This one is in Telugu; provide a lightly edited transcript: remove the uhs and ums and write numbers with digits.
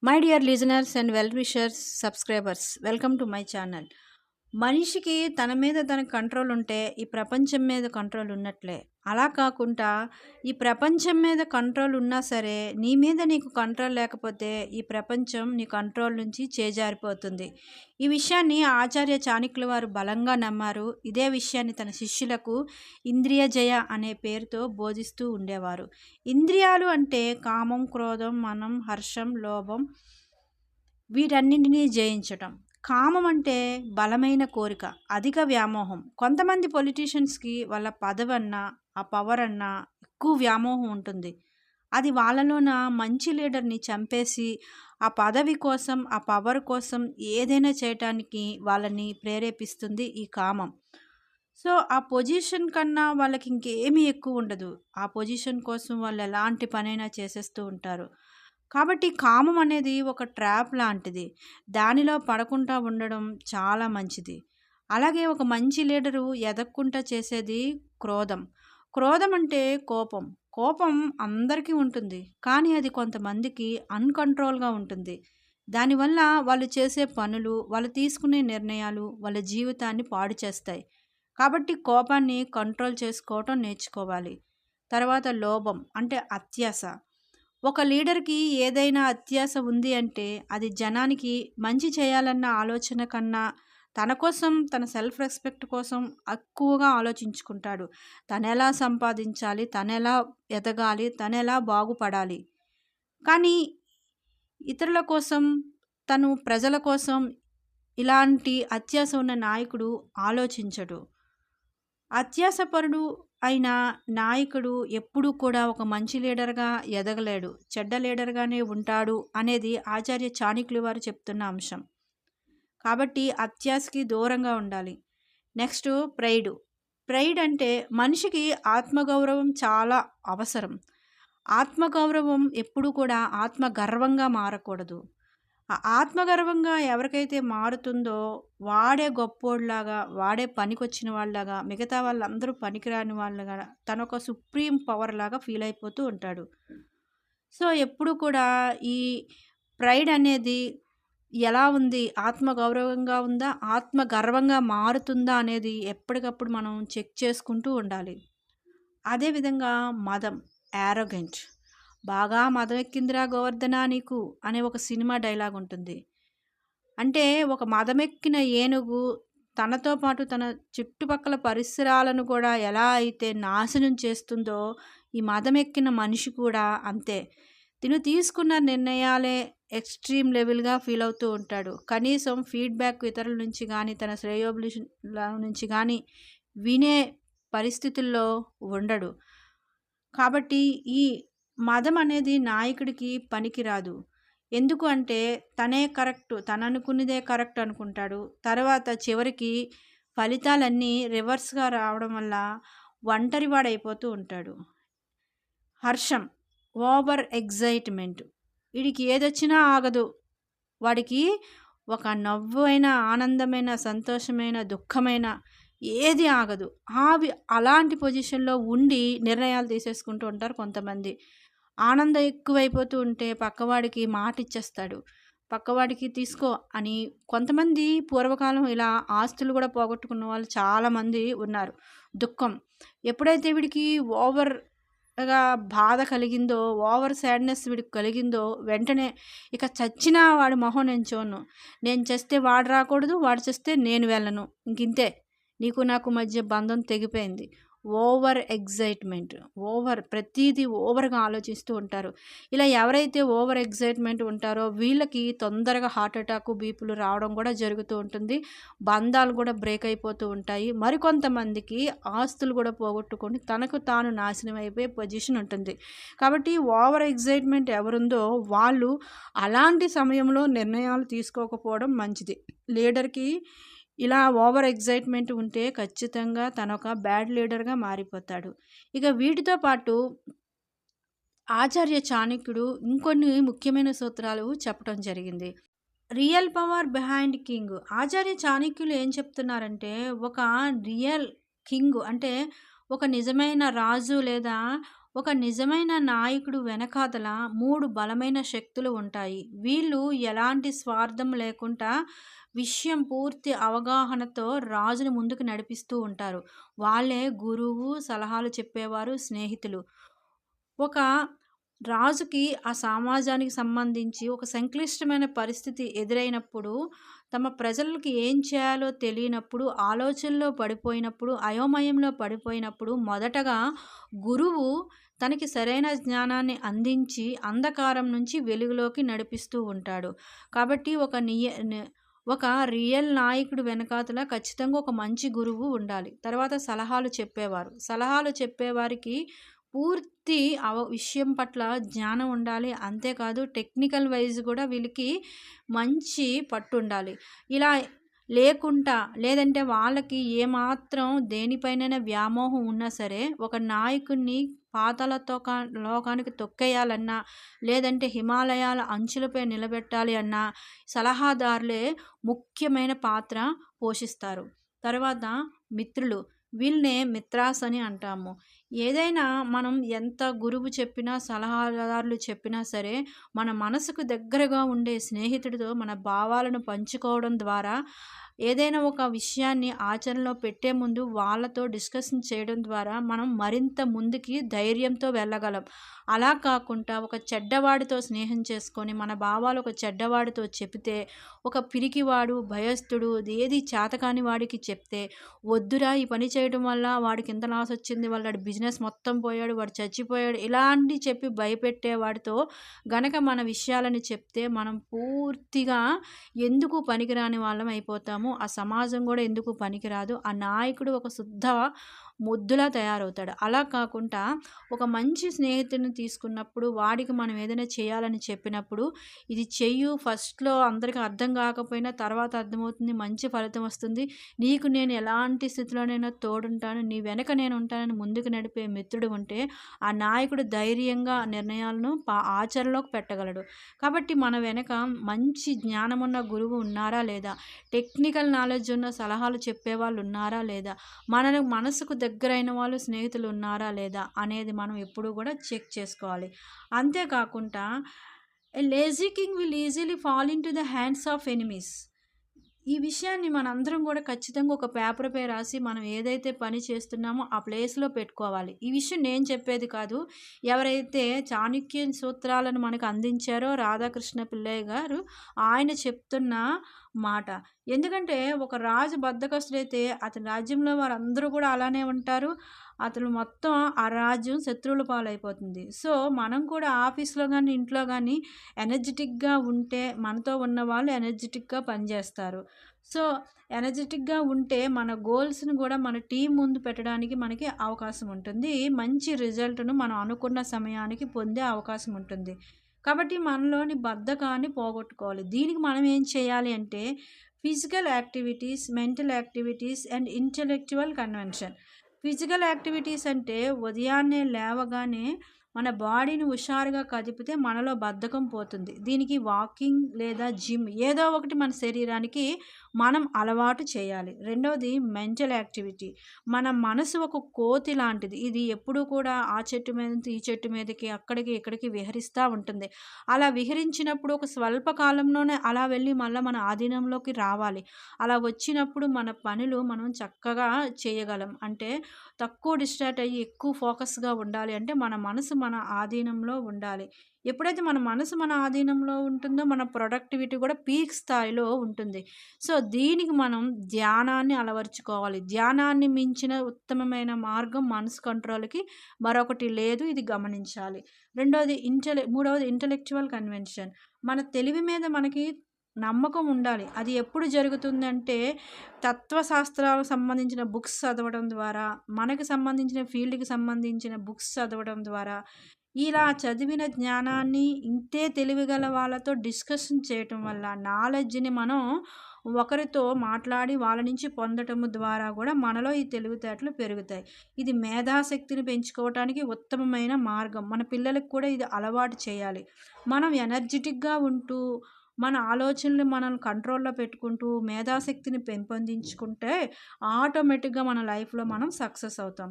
My dear listeners and well wishers subscribers welcome to my channel. మనిషికి తన మీద తన కంట్రోల్ ఉంటే ఈ ప్రపంచం మీద కంట్రోల్ ఉన్నట్లే. అలా కాకుండా ఈ ప్రపంచం మీద కంట్రోల్ ఉన్నా సరే నీ మీద నీకు కంట్రోల్ లేకపోతే ఈ ప్రపంచం నీ కంట్రోల్ నుంచి చేజారిపోతుంది. ఈ విషయాన్ని ఆచార్య చాణక్యుల వారు బలంగా నమ్మారు. ఇదే విషయాన్ని తన శిష్యులకు ఇంద్రియ జయ అనే పేరుతో బోధిస్తూ ఉండేవారు. ఇంద్రియాలు అంటే కామం, క్రోధం, మనం, హర్షం, లోభం, వీటన్నింటినీ జయించటం. కామం అంటే బలమైన కోరిక, అధిక వ్యామోహం. కొంతమంది పొలిటీషియన్స్కి వాళ్ళ పదవన్నా ఆ పవర్ అన్నా ఎక్కువ వ్యామోహం ఉంటుంది. అది వాళ్ళలోన మంచి లీడర్ని చంపేసి ఆ పదవి కోసం ఆ పవర్ కోసం ఏదైనా చేయటానికి వాళ్ళని ప్రేరేపిస్తుంది ఈ కామం. సో ఆ పొజిషన్ కన్నా వాళ్ళకి ఇంకేమీ ఎక్కువ ఉండదు. ఆ పొజిషన్ కోసం వాళ్ళు ఎలాంటి పనైనా చేసేస్తూ ఉంటారు. కాబట్టి కామం అనేది ఒక ట్రాప్ లాంటిది. దానిలో పడకుండా ఉండడం చాలా మంచిది. అలాగే ఒక మంచి లీడరు ఎదగకుండా చేసేది క్రోధం. క్రోధం అంటే కోపం. కోపం అందరికీ ఉంటుంది. కానీ అది కొంతమందికి అన్‌కంట్రోల్‌గా ఉంటుంది. దానివల్ల వాళ్ళు చేసే పనులు, వాళ్ళు తీసుకునే నిర్ణయాలు వాళ్ళ జీవితాన్ని పాడు చేస్తాయి. కాబట్టి కోపాన్ని కంట్రోల్ చేసుకోవటం నేర్చుకోవాలి. తర్వాత లోభం అంటే అత్యాస. ఒక లీడర్‌కి ఏదైనా అత్యాస ఉంది అంటే అది జనానికి మంచి చేయాలన్న ఆలోచన కన్నా తన కోసం, తన సెల్ఫ్ రెస్పెక్ట్ కోసం ఎక్కువగా ఆలోచించుకుంటాడు. తనెలా సంపాదించాలి, తనెలా ఎదగాలి, తనెలా బాగుపడాలి. కానీ ఇతరుల కోసం, తను ప్రజల కోసం ఇలాంటి అత్యాస ఉన్న నాయకుడు ఆలోచించడు. అత్యాసపరుడు అయిన నాయకుడు ఎప్పుడూ కూడా ఒక మంచి లీడర్‌గా ఎదగలేడు. చెడ్డ లీడర్‌గానే ఉంటాడు అనేది ఆచార్య చాణక్యుల వారు చెప్తున్న అంశం. కాబట్టి అత్యాసకి దూరంగా ఉండాలి. నెక్స్టు ప్రైడు. ప్రైడ్ అంటే మనిషికి ఆత్మగౌరవం చాలా అవసరం. ఆత్మగౌరవం ఎప్పుడూ కూడా ఆత్మగర్వంగా మారకూడదు. ఆ ఆత్మగర్వంగా ఎవరికైతే మారుతుందో వాడే గొప్పోడిలాగా, వాడే పనికొచ్చిన వాళ్ళలాగా, మిగతా వాళ్ళందరూ పనికిరాని వాళ్ళగా తనొక సుప్రీం పవర్ లాగా ఫీల్ అయిపోతూ ఉంటాడు. సో ఎప్పుడు కూడా ఈ ప్రైడ్ అనేది ఎలా ఉంది? ఆత్మగౌరవంగా ఉందా? ఆత్మగర్వంగా మారుతుందా? అనేది ఎప్పటికప్పుడు మనం చెక్ చేసుకుంటూ ఉండాలి. అదేవిధంగా మదం, యారోగెంట్. బాగా మదమెక్కిందిరా గోవర్ధన నీకు అనే ఒక సినిమా డైలాగ్ ఉంటుంది. అంటే ఒక మదమెక్కిన ఏనుగు తనతో పాటు తన చుట్టుపక్కల పరిసరాలను కూడా ఎలా అయితే నాశనం చేస్తుందో ఈ మదమెక్కిన మనిషి కూడా అంతే. తిను తీసుకున్న నిర్ణయాలే ఎక్స్ట్రీమ్ లెవెల్గా ఫీల్ అవుతూ ఉంటాడు. కనీసం ఫీడ్బ్యాక్ ఇతరుల నుంచి కానీ తన శ్రేయోభిలాషుల నుంచి కానీ వినే పరిస్థితుల్లో ఉండడు. కాబట్టి ఈ మదం అనేది నాయకుడికి పనికిరాదు. ఎందుకు అంటే తనే కరెక్ట్, తను అనుకున్నదే కరెక్ట్ అనుకుంటాడు. తర్వాత చివరికి ఫలితాలన్నీ రివర్స్‌గా రావడం వల్ల ఒంటరివాడైపోతూ ఉంటాడు. హర్షం, ఓవర్ ఎక్సైట్‌మెంట్. వీడికి ఏదొచ్చినా ఆగదు. వాడికి ఒక నవ్వు అయినా, ఆనందమైన, సంతోషమైన, దుఃఖమైన ఏది ఆగదు. అలాంటి పొజిషన్‌లో ఉండి నిర్ణయాలు తీసేసుకుంటూ ఉంటారు కొంతమంది. ఆనందం ఎక్కువైపోతూ ఉంటే పక్కవాడికి మాటిచ్చేస్తాడు. పక్కవాడికి తీసుకో అని. కొంతమంది పూర్వకాలం ఇలా ఆస్తులు కూడా పోగొట్టుకున్న వాళ్ళు చాలామంది ఉన్నారు. దుఃఖం ఎప్పుడైతే వీడికి ఓవర్‌గా బాధ కలిగిందో, ఓవర్ సాడ్‌నెస్ వీడికి కలిగిందో వెంటనే ఇక చచ్చినా వాడి మొహం నేను చూడను. నేను చస్తే వాడు రాకూడదు, వాడు చస్తే నేను వెళ్ళను. ఇంకింతే. నీకు నాకు మధ్య బంధం తెగిపోయింది. Over excitement. ప్రతీదీ ఓవర్‌గా ఆలోచిస్తూ ఉంటారు. ఇలా ఎవరైతే ఓవర్ ఎక్సైట్‌మెంట్ ఉంటారో వీళ్ళకి తొందరగా హార్ట్ అటాకు, బీపీలు రావడం కూడా జరుగుతూ ఉంటుంది. బంధాలు కూడా బ్రేక్ అయిపోతూ ఉంటాయి. మరికొంతమందికి ఆస్తులు కూడా పోగొట్టుకొని తనకు తాను నాశనం అయిపోయే పొజిషన్ ఉంటుంది. కాబట్టి ఓవర్ ఎక్సైట్‌మెంట్ ఎవరుందో వాళ్ళు అలాంటి సమయంలో నిర్ణయాలు తీసుకోకపోవడం మంచిది. లీడర్‌కి ఇలా ఓవర్ ఎక్సైట్‌మెంట్ ఉంటే ఖచ్చితంగా తనొక బ్యాడ్ లీడర్‌గా మారిపోతాడు. ఇక వీటితో పాటు ఆచార్య చాణక్యుడు ఇంకొన్ని ముఖ్యమైన సూత్రాలు చెప్పడం జరిగింది. Real power behind king. Acharya చాణక్యులు ఏం చెప్తున్నారంటే ఒక రియల్ కింగ్ అంటే ఒక నిజమైన రాజు లేదా ఒక నిజమైన నాయకుడు వెనకాతల 3 బలమైన శక్తులు ఉంటాయి. వీళ్ళు ఎలాంటి స్వార్థం లేకుండా విషయం పూర్తి అవగాహనతో రాజుని ముందుకు నడిపిస్తూ ఉంటారు. వాళ్ళే గురువు, సలహాలు చెప్పేవారు, స్నేహితులు. ఒక రాజుకి ఆ సమాజానికి సంబంధించి ఒక సంక్లిష్టమైన పరిస్థితి ఎదురైనప్పుడు, తమ ప్రజలకి ఏం చేయాలో తెలియనప్పుడు, ఆలోచనలో పడిపోయినప్పుడు, అయోమయంలో పడిపోయినప్పుడు మొదటగా గురువు తనకి సరైన జ్ఞానాన్ని అందించి అంధకారం నుంచి వెలుగులోకి నడిపిస్తూ ఉంటాడు. కాబట్టి ఒక రియల్ నాయకుడు వెనకాతల ఖచ్చితంగా ఒక మంచి గురువు ఉండాలి. తర్వాత సలహాలు చెప్పేవారు. సలహాలు చెప్పేవారికి పూర్తి విషయం పట్ల జ్ఞానం ఉండాలి. అంతేకాదు టెక్నికల్ వైజ్ కూడా వీళ్ళకి మంచి పట్టుండాలి. ఇలా లేదంటే వాళ్ళకి ఏమాత్రం దేనిపైనైనా వ్యామోహం ఉన్నా సరే, ఒక నాయకుడిని లోకానికి తొక్కేయాలన్నా, లేదంటే హిమాలయాల అంచులపై నిలబెట్టాలి అన్నా సలహాదారులే ముఖ్యమైన పాత్ర పోషిస్తారు. తర్వాత మిత్రులు. వీళ్ళనే మిత్రాస్ అని అంటాము. ఏదైనా మనం ఎంత గురువు చెప్పినా, సలహాదారులు చెప్పినా సరే, మన మనసుకు దగ్గరగా ఉండే స్నేహితుడితో మన భావాలను పంచుకోవడం ద్వారా, ఏదైనా ఒక విషయాన్ని ఆచరణలో పెట్టే ముందు వాళ్ళతో డిస్కషన్ చేయడం ద్వారా మనం మరింత ముందుకి ధైర్యంతో వెళ్ళగలం. అలా కాకుండా ఒక చెడ్డవాడితో స్నేహం చేసుకొని మన భావాలు ఒక చెడ్డవాడితో చెబితే, ఒక పిరికివాడు, భయస్థుడు, ఏది చేతకాని వాడికి చెప్తే, వద్దురా ఈ పని చేయడం వల్ల వాడికి ఇంత లాస్ వచ్చింది, వాడి బిజినెస్ మొత్తం పోయాడు, వాడు చచ్చిపోయాడు, ఇలాంటి చెప్పి భయపెట్టే వాడితో గనక మన విషయాలని చెప్తే మనం పూర్తిగా ఎందుకు పనికిరాని వాళ్ళం అయిపోతాము. ఆ సమాజం కూడా ఎందుకు పనికిరాదు. ఆ నాయకుడు ఒక శుద్ధ మొద్దులా తయారవుతాడు. అలా కాకుండా ఒక మంచి స్నేహితుడిని తీసుకున్నప్పుడు వాడికి మనం ఏదైనా చేయాలని చెప్పినప్పుడు, ఇది చెయ్యు, ఫస్ట్‌లో అందరికి అర్థం కాకపోయినా తర్వాత అర్థమవుతుంది, మంచి ఫలితం వస్తుంది, నీకు నేను ఎలాంటి స్థితిలోనైనా తోడుంటాను, నీ వెనక నేను ఉంటానని ముందుకు నడిపే మిత్రుడు ఉంటే ఆ నాయకుడు ధైర్యంగా నిర్ణయాలను ఆచరణలోకి పెట్టగలడు. కాబట్టి మన వెనక మంచి జ్ఞానమున్న గురువు ఉన్నారా లేదా, టెక్నికల్ నాలెడ్జ్ ఉన్న సలహాలు చెప్పేవాళ్ళు ఉన్నారా లేదా, మనసుకు దగ్గరైన వాళ్ళు స్నేహితులు ఉన్నారా లేదా అనేది మనం ఎప్పుడూ కూడా చెక్ చేసుకోవాలి. అంతేకాకుండా ఎ lazy king will easily fall into the hands of enemies. ఈ విషయాన్ని మనందరం కూడా ఖచ్చితంగా ఒక పేపర్‌పై రాసి మనం ఏదైతే పని చేస్తున్నామో ఆ ప్లేస్‌లో పెట్టుకోవాలి. ఈ విషయం నేను చెప్పేది కాదు. ఎవరైతే చాణక్య సూత్రాలను మనకు అందించారో రాధాకృష్ణ పిల్లయ్య గారు, ఆయన చెప్తున్న మాట. ఎందుకంటే ఒక రాజు బద్ధకస్తుడైతే అతని రాజ్యంలో వారందరూ కూడా అలానే ఉంటారు. అతను మొత్తం ఆ రాజ్యం శత్రువుల పాలైపోతుంది. సో, మనం కూడా ఆఫీస్‌లో గానీ, ఇంట్లో గానీ ఎనర్జిటిక్‌గా ఉంటే మనతో ఉన్నవాళ్ళు ఎనర్జిటిక్‌గా పనిచేస్తారు. సో, ఎనర్జిటిక్‌గా ఉంటే మన గోల్స్‌ని కూడా మన టీం ముందు పెట్టడానికి మనకి అవకాశం ఉంటుంది. మంచి రిజల్ట్‌ను మనం అనుకున్న సమయానికి పొందే అవకాశం ఉంటుంది. కాబట్టి మనలోని బద్ధకాన్ని పోగొట్టుకోవాలి. దీనికి మనం ఏం చేయాలి అంటే physical activities, mental activities and intellectual convention. Physical activities అంటే ఉదయాన్నే లేవగానే మన బాడీని హుషారుగా కదిపితే మనలో బద్ధకం పోతుంది. దీనికి వాకింగ్ లేదా జిమ్ ఏదో ఒకటి మన శరీరానికి మనం అలవాటు చేయాలి. రెండవది మెంటల్ యాక్టివిటీ. మన మనసు ఒక కోతి లాంటిది. ఇది ఎప్పుడూ కూడా ఆ చెట్టు మీద నుంచి ఈ చెట్టు మీదకి, అక్కడికి, ఇక్కడికి విహరిస్తూ ఉంటుంది. అలా విహరించినప్పుడు ఒక స్వల్ప కాలంలోనే అలా వెళ్ళి మళ్ళా మన ఆధీనంలోకి రావాలి. అలా వచ్చినప్పుడు మన పనులు మనం చక్కగా చేయగలం. అంటే తక్కువ డిస్ట్రాక్ట్ అయ్యి ఎక్కువ ఫోకస్‌గా ఉండాలి అంటే మన మనసు మన ఆధీనంలో ఉండాలి. ఎప్పుడైతే మన మనసు మన ఆధీనంలో ఉంటుందో మన ప్రొడక్టివిటీ కూడా పీక్ స్థాయిలో ఉంటుంది. సో, దీనికి మనం ధ్యానాన్ని అలవరుచుకోవాలి. ధ్యానాన్ని మించిన ఉత్తమమైన మార్గం మనసు కంట్రోల్‌కి మరొకటి లేదు. ఇది గమనించాలి. మూడవది ఇంటలెక్చువల్ కన్వెన్షన్. మన తెలివి మీద మనకి నమ్మకం ఉండాలి. అది ఎప్పుడు జరుగుతుందంటే తత్వశాస్త్రాలకు సంబంధించిన బుక్స్ చదవడం ద్వారా, మనకు సంబంధించిన ఫీల్డ్‌కి సంబంధించిన బుక్స్ చదవడం ద్వారా, ఇలా చదివిన జ్ఞానాన్ని ఇంతే తెలివిగల వాళ్ళతో డిస్కషన్ చేయటం వల్ల నాలెడ్జ్‌ని మనం ఒకరితో మాట్లాడి వాళ్ళ నుంచి పొందటం ద్వారా కూడా మనలో ఈ తెలివితేటలు పెరుగుతాయి. ఇది మేధాశక్తిని పెంచుకోవటానికి ఉత్తమమైన మార్గం. మన పిల్లలకు కూడా ఇది అలవాటు చేయాలి. మనం ఎనర్జిటిక్‌గా ఉంటూ మన ఆలోచనలు మనం కంట్రోల్‌లో పెట్టుకుంటూ మేధాశక్తిని పెంపొందించుకుంటే ఆటోమేటిక్‌గా మన లైఫ్‌లో మనం సక్సెస్ అవుతాం.